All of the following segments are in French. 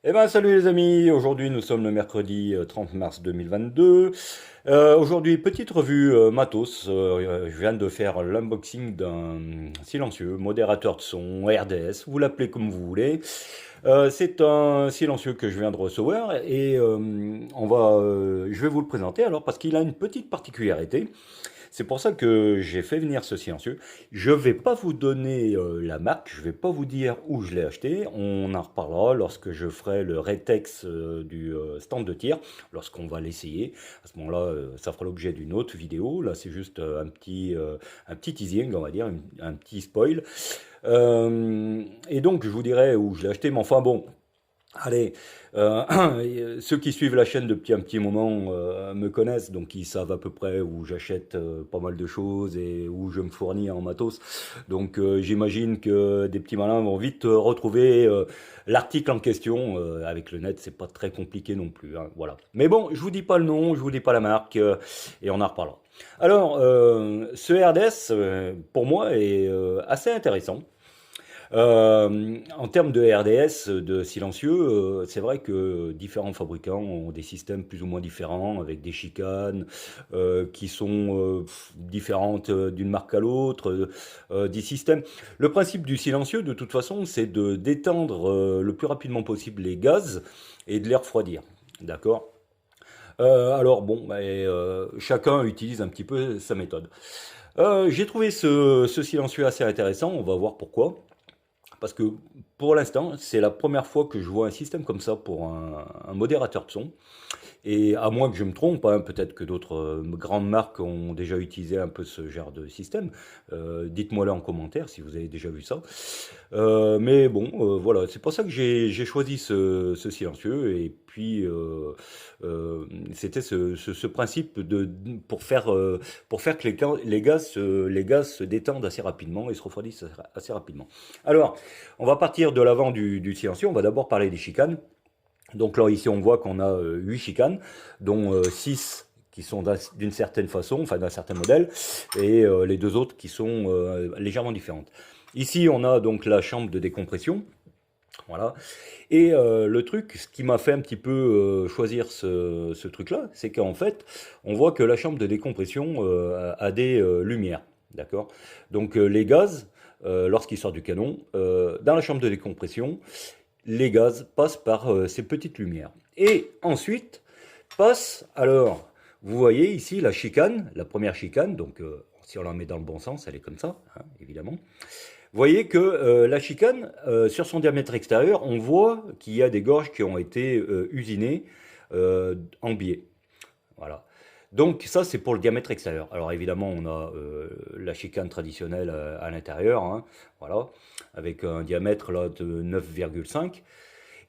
Eh ben salut les amis, aujourd'hui nous sommes le mercredi 30 mars 2022. Aujourd'hui petite revue matos. Je viens de faire l'unboxing d'un silencieux, modérateur de son RDS, vous l'appelez comme vous voulez. C'est un silencieux que je viens de recevoir et je vais vous le présenter alors parce qu'il a une petite particularité. C'est pour ça que j'ai fait venir ce silencieux. Je ne vais pas vous donner la marque, je ne vais pas vous dire où je l'ai acheté. On en reparlera lorsque je ferai le rétex du stand de tir, lorsqu'on va l'essayer. À ce moment-là, ça fera l'objet d'une autre vidéo. Là, c'est juste un petit teasing, on va dire, un petit spoil. Et donc, je vous dirai où je l'ai acheté. Mais enfin bon, allez, ceux qui suivent la chaîne depuis un petit moment me connaissent, donc ils savent à peu près où j'achète pas mal de choses et où je me fournis en matos. Donc j'imagine que des petits malins vont vite retrouver l'article en question. Avec le net, c'est pas très compliqué non plus, hein, voilà. Mais bon, je vous dis pas le nom, je vous dis pas la marque, et on en reparlera. Alors, ce RDS, pour moi, est assez intéressant. En termes de RDS, de silencieux, c'est vrai que différents fabricants ont des systèmes plus ou moins différents, avec des chicanes qui sont différentes d'une marque à l'autre, des systèmes. Le principe du silencieux, de toute façon, c'est de d'étendre le plus rapidement possible les gaz et de les refroidir. D'accord? Alors bon, bah, chacun utilise un petit peu sa méthode. J'ai trouvé ce silencieux assez intéressant, on va voir pourquoi. Parce que pour l'instant, c'est la première fois que je vois un système comme ça pour un modérateur de son. Et à moins que je me trompe, hein, peut-être que d'autres grandes marques ont déjà utilisé un peu ce genre de système. Dites-moi-le en commentaire si vous avez déjà vu ça. Mais bon, voilà, c'est pour ça que j'ai choisi ce silencieux. Et puis, c'était ce principe pour faire que les gaz se détendent assez rapidement et se refroidissent assez rapidement. Alors, on va partir de l'avant du silencieux. On va d'abord parler des chicanes. Donc là, ici, on voit qu'on a 8 chicanes, dont 6 qui sont d'une certaine façon, enfin d'un certain modèle, et les deux autres qui sont légèrement différentes. Ici, on a donc la chambre de décompression, voilà. Et le truc, ce qui m'a fait un petit peu choisir ce truc-là, c'est qu'en fait, on voit que la chambre de décompression a des lumières, d'accord? Donc les gaz, lorsqu'ils sortent du canon, dans la chambre de décompression, les gaz passent par ces petites lumières. Et ensuite, passe, alors, vous voyez ici la chicane, la première chicane, donc si on la met dans le bon sens, elle est comme ça, hein, évidemment. Vous voyez que la chicane, sur son diamètre extérieur, on voit qu'il y a des gorges qui ont été usinées en biais. Voilà. Donc ça, c'est pour le diamètre extérieur. Alors évidemment, on a la chicane traditionnelle à l'intérieur, hein, voilà, avec un diamètre là, de 9,5.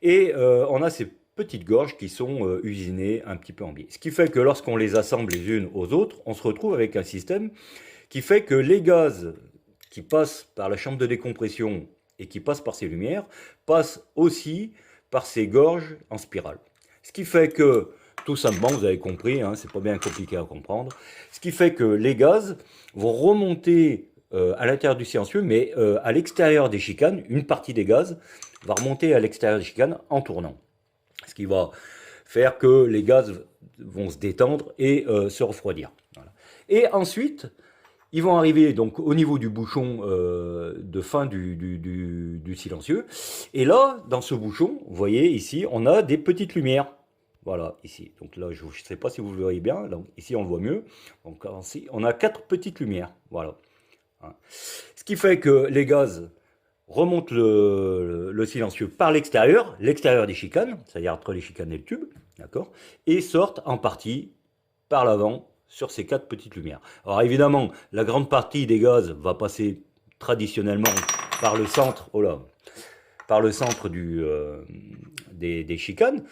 Et on a ces petites gorges qui sont usinées un petit peu en biais. Ce qui fait que lorsqu'on les assemble les unes aux autres, on se retrouve avec un système qui fait que les gaz qui passent par la chambre de décompression et qui passent par ces lumières passent aussi par ces gorges en spirale. Ce qui fait que, tout simplement, vous avez compris, hein, c'est pas bien compliqué à comprendre, ce qui fait que les gaz vont remonter à l'intérieur du silencieux, mais à l'extérieur des chicanes, une partie des gaz va remonter à l'extérieur des chicanes en tournant. Ce qui va faire que les gaz vont se détendre et se refroidir. Voilà. Et ensuite, ils vont arriver donc au niveau du bouchon de fin du silencieux. Et là, dans ce bouchon, vous voyez ici, on a des petites lumières. Voilà, ici. Donc là, je ne sais pas si vous le voyez bien. Donc, ici, on le voit mieux. Donc ici, on a 4 petites lumières. Voilà. Hein. Ce qui fait que les gaz remontent le silencieux par l'extérieur des chicanes, c'est-à-dire entre les chicanes et le tube, d'accord, et sortent en partie par l'avant sur ces 4 petites lumières. Alors évidemment, la grande partie des gaz va passer traditionnellement par le centre, oh là, par le centre des chicanes.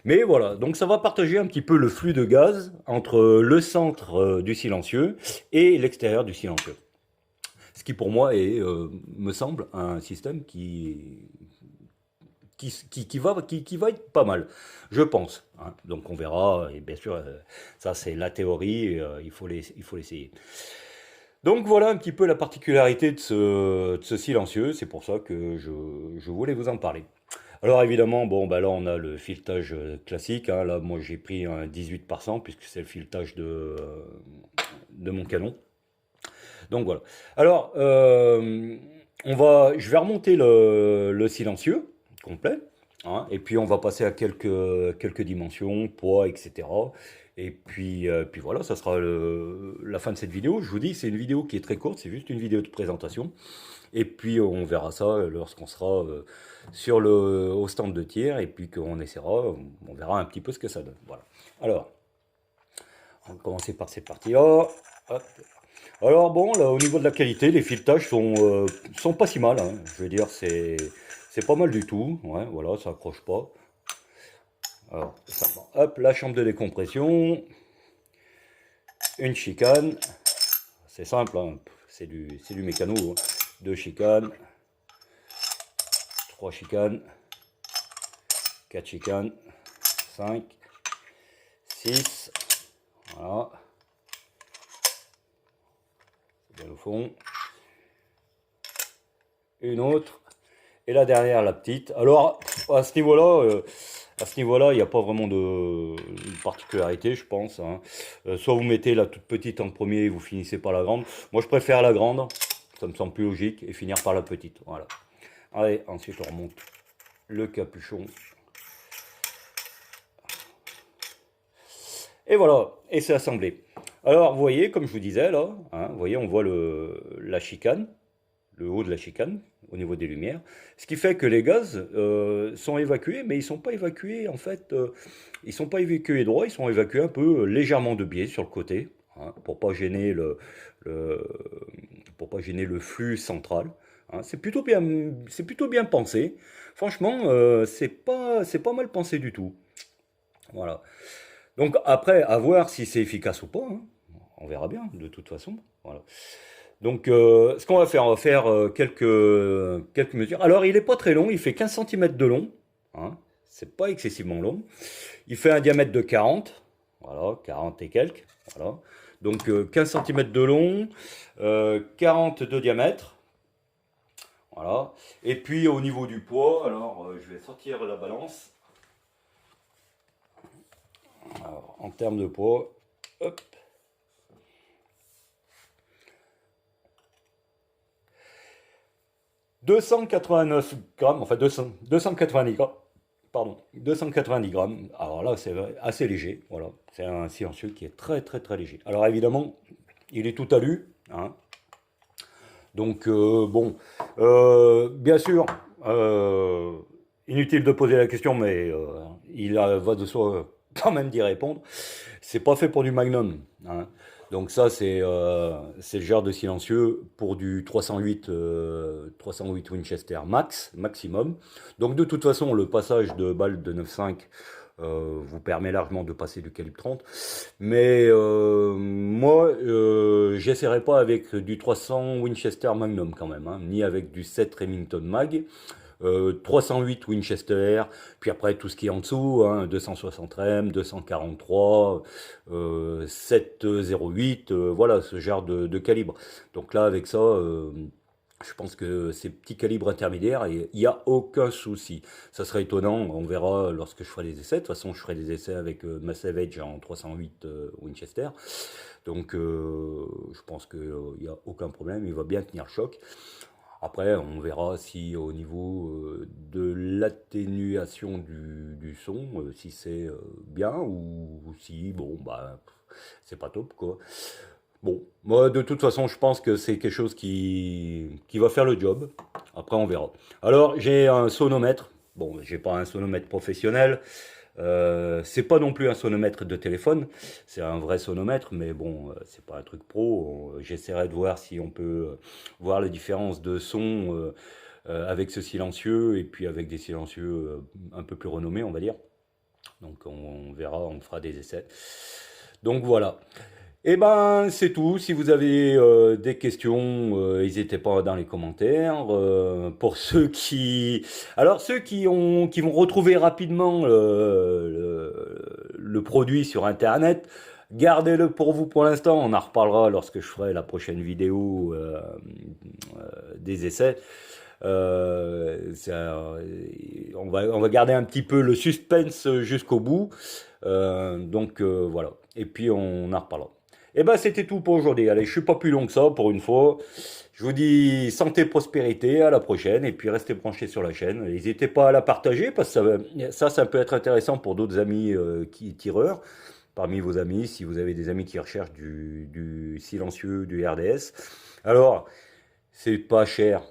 Mais voilà, donc ça va partager un petit peu le flux de gaz entre le centre du silencieux et l'extérieur du silencieux. Ce qui pour moi me semble un système qui va être pas mal, je pense, hein. Donc on verra, et bien sûr, ça c'est la théorie, il faut l'essayer. Donc voilà un petit peu la particularité de ce silencieux, c'est pour ça que je voulais vous en parler. Alors évidemment, bon, bah là on a le filetage classique, hein. Là, moi j'ai pris un 18 par 100 puisque c'est le filetage de mon canon. Donc voilà. Alors, je vais remonter le silencieux complet, hein, et puis on va passer à quelques dimensions, poids, etc. Et puis voilà, ça sera la fin de cette vidéo. Je vous dis, c'est une vidéo qui est très courte, c'est juste une vidéo de présentation. Et puis on verra ça lorsqu'on sera au stand de tir, et puis qu'on essaiera, on verra un petit peu ce que ça donne. Voilà. Alors, on va commencer par cette partie-là. Hop. Alors bon, là, au niveau de la qualité, les filetages sont pas si mal, hein. Je veux dire, c'est pas mal du tout. Ouais, voilà, ça accroche pas. Alors, ça va. Hop, la chambre de décompression, une chicane. C'est simple, hein. C'est du mécano, hein. Deux chicanes, trois chicanes, quatre chicanes, 5, 6. Voilà. C'est bien au fond. Une autre. Et la dernière, la petite. Alors, à ce niveau-là, il n'y a pas vraiment de particularité, je pense, hein. Soit vous mettez la toute petite en premier et vous finissez par la grande. Moi, je préfère la grande, ça me semble plus logique, et finir par la petite. Voilà. Allez, ensuite, on remonte le capuchon. Et voilà, et c'est assemblé. Alors, vous voyez, comme je vous disais, là, hein, vous voyez, on voit la chicane, le haut de la chicane, au niveau des lumières. Ce qui fait que les gaz sont évacués, mais ils ne sont pas évacués, en fait, ils sont pas évacués droit, ils sont évacués un peu légèrement de biais sur le côté, hein, pour pas gêner le- pour pas gêner le flux central, hein. C'est plutôt bien pensé. Franchement, c'est pas mal pensé du tout. Voilà. Donc après, à voir si c'est efficace ou pas, hein. On verra bien, de toute façon. Voilà. Donc, ce qu'on va faire, on va faire quelques mesures. Alors, il n'est pas très long, il fait 15 centimètres de long, hein. C'est pas excessivement long. Il fait un diamètre de 40, voilà, 40 et quelques, voilà. Donc, 15 centimètres de long, 40 de diamètre, voilà. Et puis, au niveau du poids, alors, je vais sortir la balance. Alors, en termes de poids, hop, 289 grammes, enfin 290 grammes, pardon, 290 grammes. Alors là, c'est assez léger, voilà. C'est un silencieux qui est très très très léger. Alors évidemment, il est tout alu, hein. Donc bon, bien sûr, inutile de poser la question, mais va de soi quand même d'y répondre. C'est pas fait pour du Magnum, hein. Donc ça, c'est le genre de silencieux pour du 308 Winchester maximum. Donc de toute façon, le passage de balles de 9,5 vous permet largement de passer du calibre 30. Mais moi, j'essaierai pas avec du 300 Winchester Magnum quand même, hein, ni avec du 7 Remington Mag. 308 Winchester, puis après tout ce qui est en dessous, hein, 260 RM, 243, 708, voilà ce genre de calibre. Donc là, avec ça, je pense que ces petits calibres intermédiaires, il n'y a aucun souci. Ça serait étonnant, on verra lorsque je ferai des essais. De toute façon, je ferai des essais avec ma Savage en 308 Winchester. Donc, je pense qu'il n'y a aucun problème, il va bien tenir le choc. Après, on verra si au niveau de l'atténuation du son, si c'est bien ou si, bon, bah, c'est pas top, quoi. Bon, moi, de toute façon, je pense que c'est quelque chose qui va faire le job. Après, on verra. Alors, j'ai un sonomètre. Bon, j'ai pas un sonomètre professionnel. C'est pas non plus un sonomètre de téléphone, c'est un vrai sonomètre, mais bon, c'est pas un truc pro. J'essaierai de voir si on peut voir les différences de son avec ce silencieux et puis avec des silencieux un peu plus renommés, on va dire. Donc on verra, on fera des essais. Donc voilà. Eh ben, c'est tout. Si vous avez des questions, n'hésitez pas dans les commentaires. Pour ceux qui vont retrouver rapidement le produit sur Internet, gardez-le pour vous pour l'instant. On en reparlera lorsque je ferai la prochaine vidéo des essais. On va garder un petit peu le suspense jusqu'au bout. Voilà. Et puis on en reparlera. Et ben c'était tout pour aujourd'hui. Allez, je suis pas plus long que ça pour une fois. Je vous dis santé, prospérité, à la prochaine, et puis restez branchés sur la chaîne. N'hésitez pas à la partager, parce que ça peut être intéressant pour d'autres amis tireurs. Parmi vos amis, si vous avez des amis qui recherchent du silencieux, du RDS. Alors, c'est pas cher.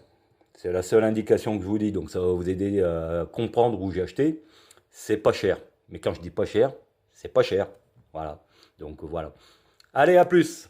C'est la seule indication que je vous dis, donc ça va vous aider à comprendre où j'ai acheté. C'est pas cher. Mais quand je dis pas cher, c'est pas cher. Voilà. Donc voilà. Allez, à plus!